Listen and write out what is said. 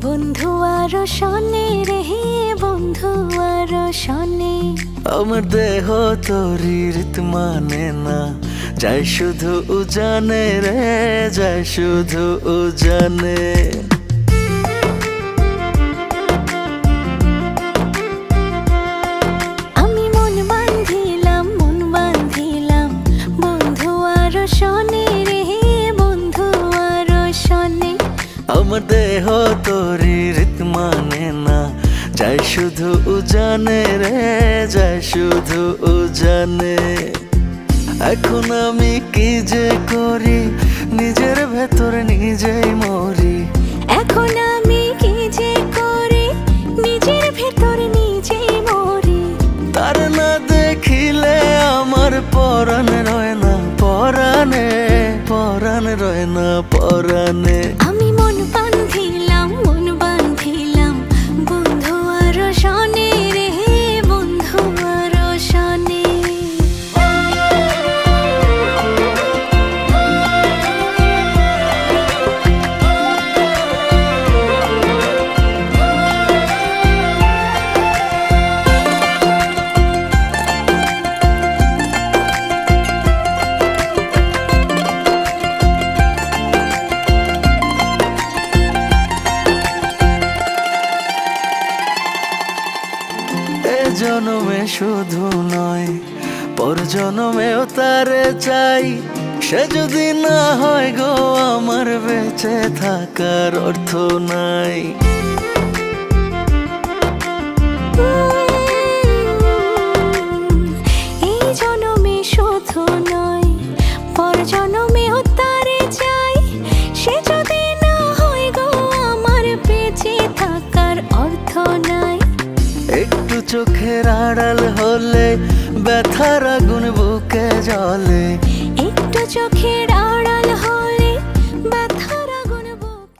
বন্ধু আরো শোনে রে, বন্ধু আরো শোনে। আমার দেহ তোরি রীত মানে না, যাই শুধু উজানে রে, যাই শুধু উজানে। আমি মন বাঁধিলাম, মন বাঁধিলাম, বন্ধু আরো শোনে রে, বন্ধু আরো শোনে। আমার দেহ তোরি রীত মানে না, যাই শুধু উজানে রে, যাই শুধু উজানে। এখন আমি কি যে করি, নিজের ভেতর নিজেই মরি। এখন আমি কি যে করি, নিজের ভেতর নিজেই মরি। তার না দেখিলে আমার পরাণ রয় না পরাণে, পরাণ রয় না পরাণে। আমি মন বাঁধিলাম, মন বাঁধিলাম, বন্ধু আরো শোনে রে, বন্ধু আরো শোনে। এ জনমে শুধু নয়, পর জনমেও তারে চাই। সে যদি না হয় গো, আমার বেঁচে থাকার অর্থ নাই। এই জনমে শুধু নয়, পর জনমেও তারে চাই। সে যদি না হয় গো, আমার বেঁচে থাকার অর্থ নাই। একটু চোখের আড়াল হলে ব্যথার আগুন বুকে জ্বলে। একটু চোখের আড়াল হয়